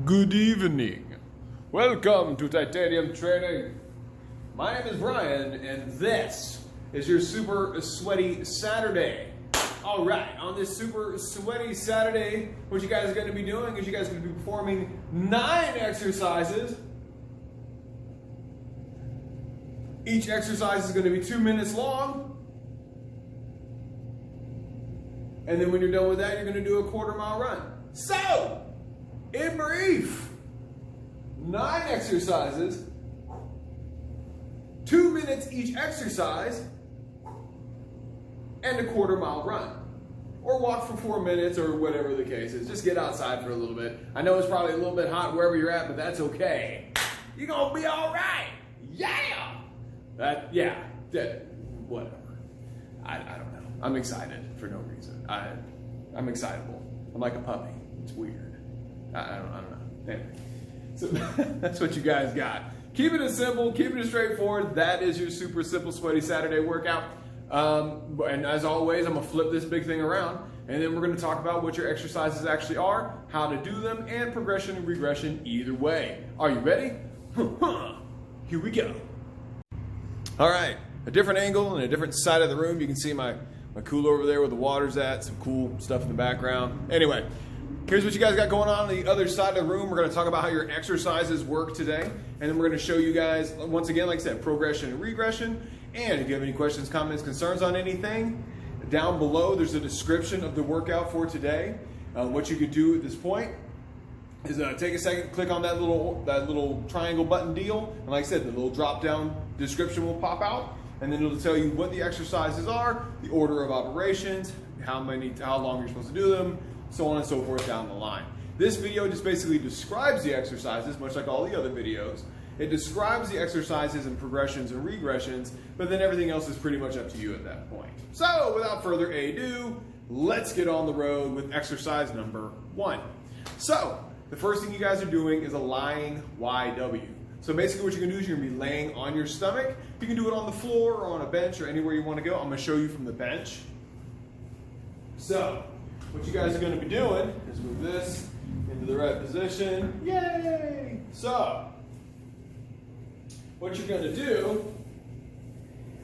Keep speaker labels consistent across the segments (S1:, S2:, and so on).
S1: Good evening. Welcome to Titanium Training. My name is Brian, and this is your super sweaty Saturday. All right, on this super sweaty Saturday, what you guys are going to be doing is you guys are going to be performing 9 exercises. Each exercise is going to be 2 minutes long. And then when you're done with that, you're going to do a 1/4 mile run. So, in brief, 9 exercises, 2 minutes each exercise, and a 1/4 mile run. Or walk for 4 minutes or whatever the case is. Just get outside for a little bit. I know it's probably a little bit hot wherever you're at, but that's okay. You're going to be all right. Yeah. Whatever. I don't know. I'm excited for no reason. I'm excitable. I'm like a puppy. It's weird. I don't know. Anyway. So that's what you guys got. Keeping it simple, keeping it straightforward. That is your super simple sweaty Saturday workout. And as always, I'm gonna flip this big thing around, and then we're gonna talk about what your exercises actually are, how to do them, and progression and regression either way. Are you ready? Here we go. All right, a different angle and a different side of the room. You can see my cooler over there where the water's at, some cool stuff in the background. Anyway, here's what you guys got going on the other side of the room. We're gonna talk about how your exercises work today, and then we're gonna show you guys, once again, like I said, progression and regression. And if you have any questions, comments, concerns on anything, down below there's a description of the workout for today. What you could do at this point is take a second, click on that little triangle button deal, and like I said, the little drop down description will pop out, and then it'll tell you what the exercises are, the order of operations, how long you're supposed to do them, so on and so forth down the line. This video just basically describes the exercises, much like all the other videos. It describes the exercises and progressions and regressions, but then everything else is pretty much up to you at that point. So without further ado, let's get on the road with exercise number 1. So the first thing you guys are doing is a lying YW. So basically what you're gonna do is you're gonna be laying on your stomach. You can do it on the floor or on a bench or anywhere you wanna go. I'm gonna show you from the bench. So what you guys are gonna be doing is move this into the right position. Yay! So what you're gonna do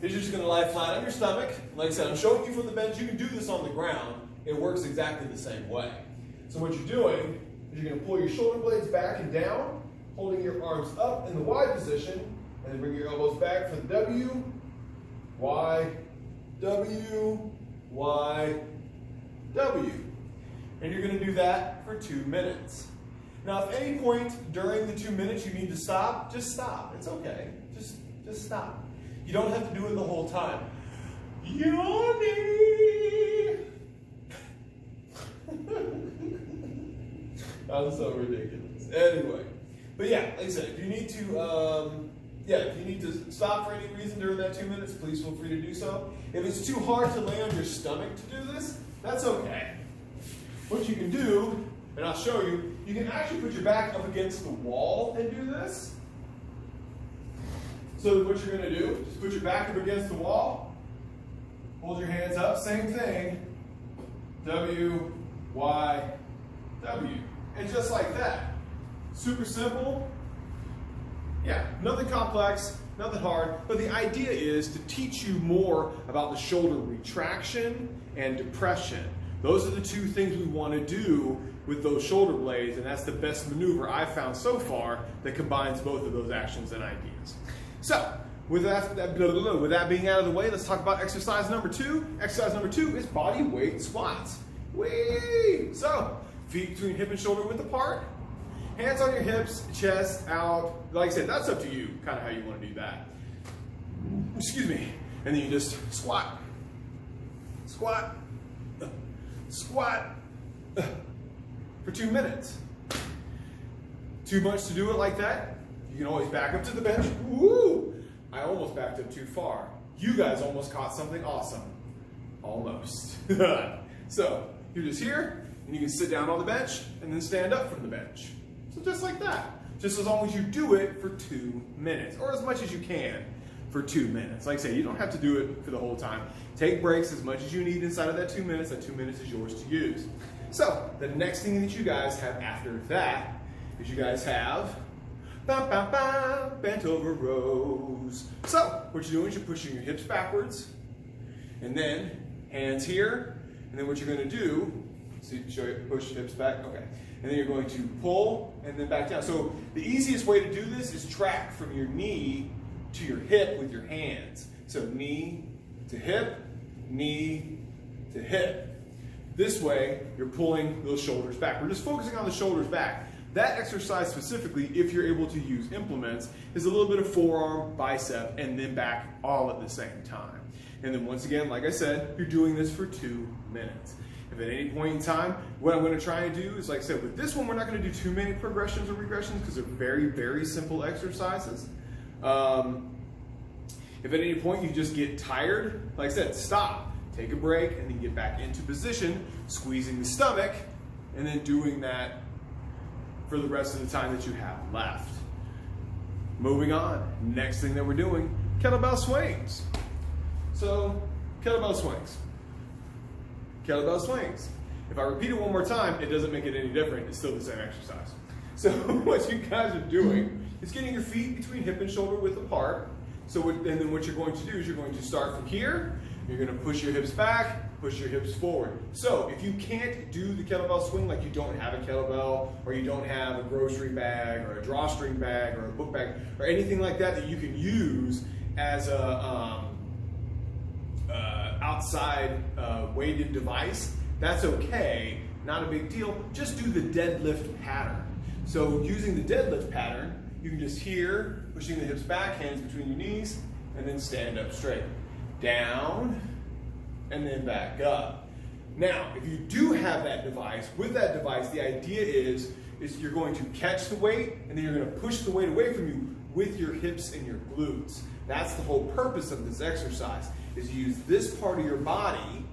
S1: is you're just gonna lie flat on your stomach. Like I said, I'm showing you from the bench. You can do this on the ground. It works exactly the same way. So what you're doing is you're gonna pull your shoulder blades back and down, holding your arms up in the Y position, and then bring your elbows back for the W, Y, W, Y, W. And you're gonna do that for 2 minutes. Now, if at any point during the 2 minutes you need to stop, just stop. It's okay. Just stop. You don't have to do it the whole time. Yawning! That was so ridiculous. Anyway, but yeah, like I said, if you need to, stop for any reason during that 2 minutes, please feel free to do so. If it's too hard to lay on your stomach to do this, that's okay. What you can do, and I'll show you, you can actually put your back up against the wall and do this. So what you're going to do, just put your back up against the wall, hold your hands up, same thing, W, Y, W. And just like that. Super simple. Yeah, nothing complex, nothing hard, but the idea is to teach you more about the shoulder retraction and depression. Those are the 2 things we want to do with those shoulder blades, and that's the best maneuver I've found so far that combines both of those actions and ideas. So, with that being out of the way, let's talk about exercise number 2. Exercise number 2 is body weight squats. Whee! So, feet between hip and shoulder width apart, hands on your hips, chest out. Like I said, that's up to you, kind of how you want to do that. Excuse me. And then you just squat, squat, squat, for 2 minutes. Too much to do it like that? You can always back up to the bench. Woo! I almost backed up too far. You guys almost caught something awesome. Almost. So, you're just here, and you can sit down on the bench, and then stand up from the bench. So just like that. Just as long as you do it for 2 minutes, or as much as you can for 2 minutes. Like I say, you don't have to do it for the whole time. Take breaks as much as you need inside of that 2 minutes. That 2 minutes is yours to use. So the next thing that you guys have after that is you guys have bent over rows. So what you're doing is you're pushing your hips backwards, and then hands here, and then what you're going to do, see, show you, push hips back, okay. And then you're going to pull and then back down. So the easiest way to do this is track from your knee to your hip with your hands. So knee to hip, knee to hip. This way, you're pulling those shoulders back. We're just focusing on the shoulders back. That exercise specifically, if you're able to use implements, is a little bit of forearm, bicep, and then back all at the same time. And then once again, like I said, you're doing this for 2 minutes. If at any point in time, what I'm going to try and do is, like I said, with this one, we're not going to do too many progressions or regressions because they're very, very simple exercises. If at any point you just get tired, like I said, stop, take a break, and then get back into position, squeezing the stomach, and then doing that for the rest of the time that you have left. Moving on, next thing that we're doing, kettlebell swings. So, kettlebell swings. Kettlebell swings. If I repeat it one more time, it doesn't make it any different. It's still the same exercise. So what you guys are doing is getting your feet between hip and shoulder width apart. So and then what you're going to do is you're going to start from here. You're going to push your hips back, push your hips forward. So if you can't do the kettlebell swing, like you don't have a kettlebell, or you don't have a grocery bag, or a drawstring bag, or a book bag, or anything like that that you can use as a outside weighted device, that's okay, not a big deal. Just do the deadlift pattern. So using the deadlift pattern, you can just here, pushing the hips back, hands between your knees, and then stand up straight. Down, and then back up. Now, if you do have that device, with that device, the idea is you're going to catch the weight, and then you're going to push the weight away from you with your hips and your glutes. That's the whole purpose of this exercise, is use this part of your body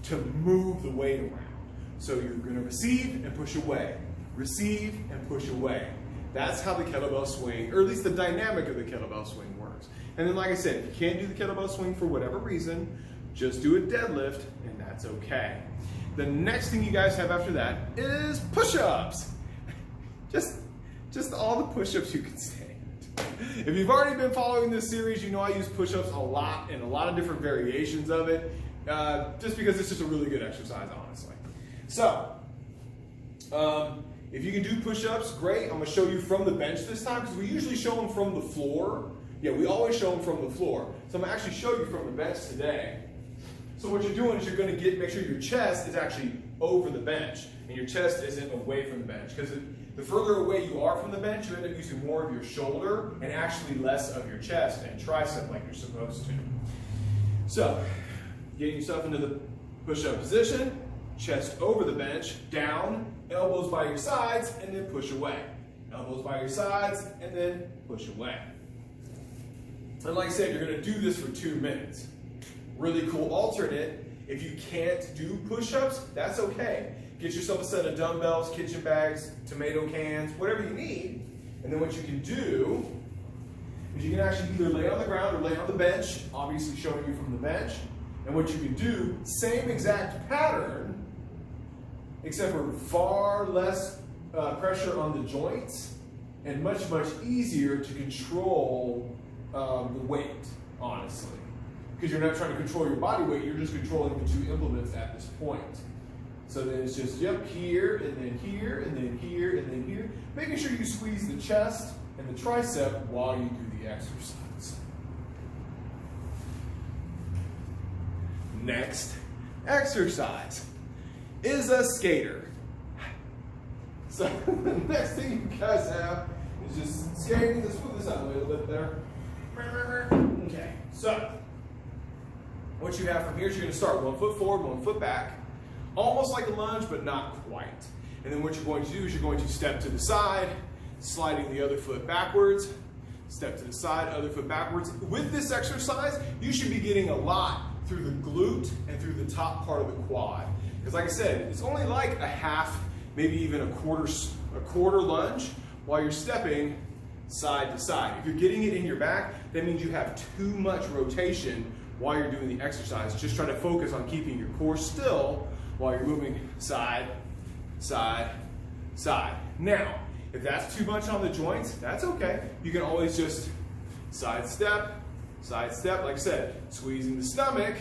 S1: to move the weight around. So you're going to receive and push away, receive and push away. That's how the kettlebell swing, or at least the dynamic of the kettlebell swing works. And then, like I said, if you can't do the kettlebell swing for whatever reason, just do a deadlift, and that's okay. The next thing you guys have after that is push-ups. Just all the push-ups you can stand. If you've already been following this series, you know I use push-ups a lot and a lot of different variations of it, just because it's just a really good exercise, honestly. So, if you can do push-ups, great. I'm going to show you from the bench this time, because we usually show them from the floor. Yeah, we always show them from the floor. So I'm going to actually show you from the bench today. So what you're doing is you're going to make sure your chest is actually over the bench, and your chest isn't away from the bench, because the further away you are from the bench, you end up using more of your shoulder and actually less of your chest and tricep like you're supposed to. So, getting yourself into the push-up position, chest over the bench, down, elbows by your sides, and then push away. Elbows by your sides, and then push away. And like I said, you're going to do this for 2 minutes. Really cool alternate. If you can't do push-ups, that's okay. Get yourself a set of dumbbells, kitchen bags, tomato cans, whatever you need. And then what you can do is you can actually either lay on the ground or lay on the bench, obviously showing you from the bench. And what you can do, same exact pattern, except for far less pressure on the joints and much, much easier to control the weight, honestly. Because you're not trying to control your body weight, you're just controlling the 2 implements at this point. So then it's just, yep, here, and then here, and then here, and then here. Making sure you squeeze the chest and the tricep while you do the exercise. Next exercise is a skater. So the next thing you guys have is just skating. Let's move this out a little bit there. Okay, so what you have from here is you're going to start 1 foot forward, 1 foot back, almost like a lunge, but not quite. And then what you're going to do is you're going to step to the side, sliding the other foot backwards, step to the side, other foot backwards. With this exercise, you should be getting a lot through the glute and through the top part of the quad. Because like I said, it's only like a half, maybe even a quarter lunge while you're stepping side to side. If you're getting it in your back, that means you have too much rotation while you're doing the exercise. Just try to focus on keeping your core still while you're moving side, side, side. Now, If that's too much on the joints, that's okay. You can always just side step, like I said, squeezing the stomach,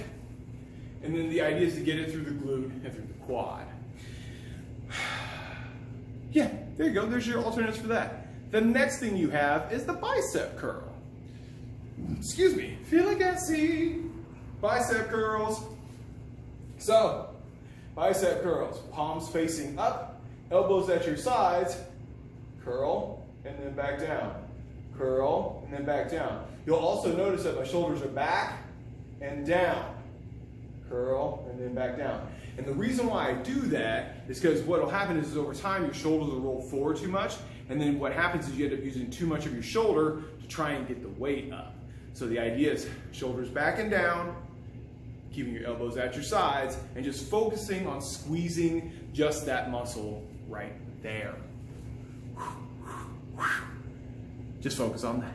S1: and then the idea is to get it through the glute and through the quad. Yeah, there you go, there's your alternates for that. The next thing you have is the bicep curl. Excuse me, feel like I see bicep curls. So, bicep curls, palms facing up, elbows at your sides, curl, and then back down. Curl, and then back down. You'll also notice that my shoulders are back and down. Curl, and then back down. And the reason why I do that is because what will happen is over time your shoulders will roll forward too much, and then what happens is you end up using too much of your shoulder to try and get the weight up. So the idea is shoulders back and down, keeping your elbows at your sides, and just focusing on squeezing just that muscle right there. Just focus on that.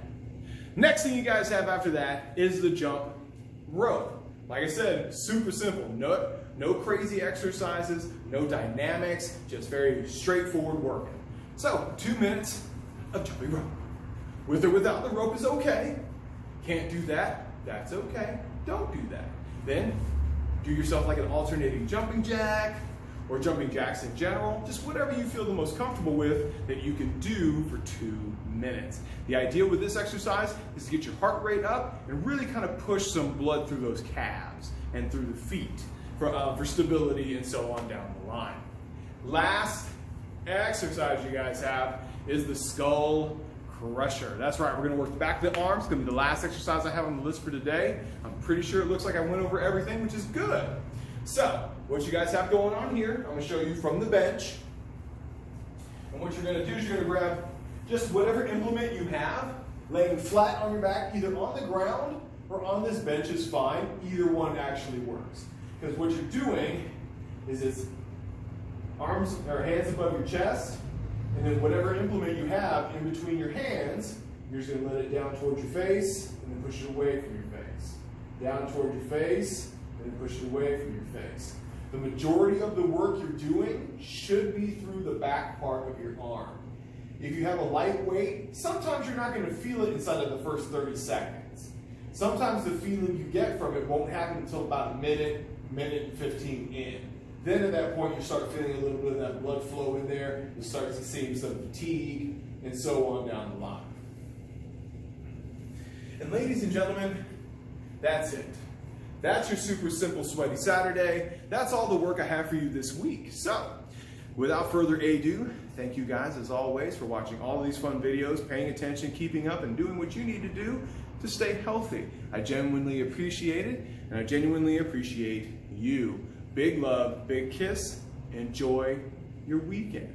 S1: Next thing you guys have after that is the jump rope. Like I said, super simple. No crazy exercises, no dynamics, just very straightforward working. So, 2 minutes of jumping rope. With or without the rope is okay. Can't do that, that's okay. Don't do that. Then, do yourself like an alternating jumping jack, or jumping jacks in general, just whatever you feel the most comfortable with that you can do for 2 minutes. The idea with this exercise is to get your heart rate up and really kind of push some blood through those calves and through the feet for stability and so on down the line. Last exercise you guys have is the skull crusher. That's right, we're gonna work the back of the arms. It's gonna be the last exercise I have on the list for today. I'm pretty sure it looks like I went over everything, which is good. So, what you guys have going on here, I'm gonna show you from the bench. And what you're gonna do is you're gonna grab just whatever implement you have, laying flat on your back, either on the ground or on this bench is fine. Either one actually works. Because what you're doing is it's arms or hands above your chest, and then whatever implement you have in between your hands, you're just gonna let it down towards your face and then push it away from your face. Down toward your face, and then push it away from your face. The majority of the work you're doing should be through the back part of your arm. If you have a light weight, sometimes you're not going to feel it inside of the first 30 seconds. Sometimes the feeling you get from it won't happen until about a minute, minute 15 in. Then at that point you start feeling a little bit of that blood flow in there, you start seeing some fatigue, and so on down the line. And ladies and gentlemen, that's it. That's your super simple sweaty Saturday. That's all the work I have for you this week. So, without further ado, thank you guys as always for watching all of these fun videos, paying attention, keeping up, and doing what you need to do to stay healthy. I genuinely appreciate it, and I genuinely appreciate you. Big love, big kiss. Enjoy your weekend.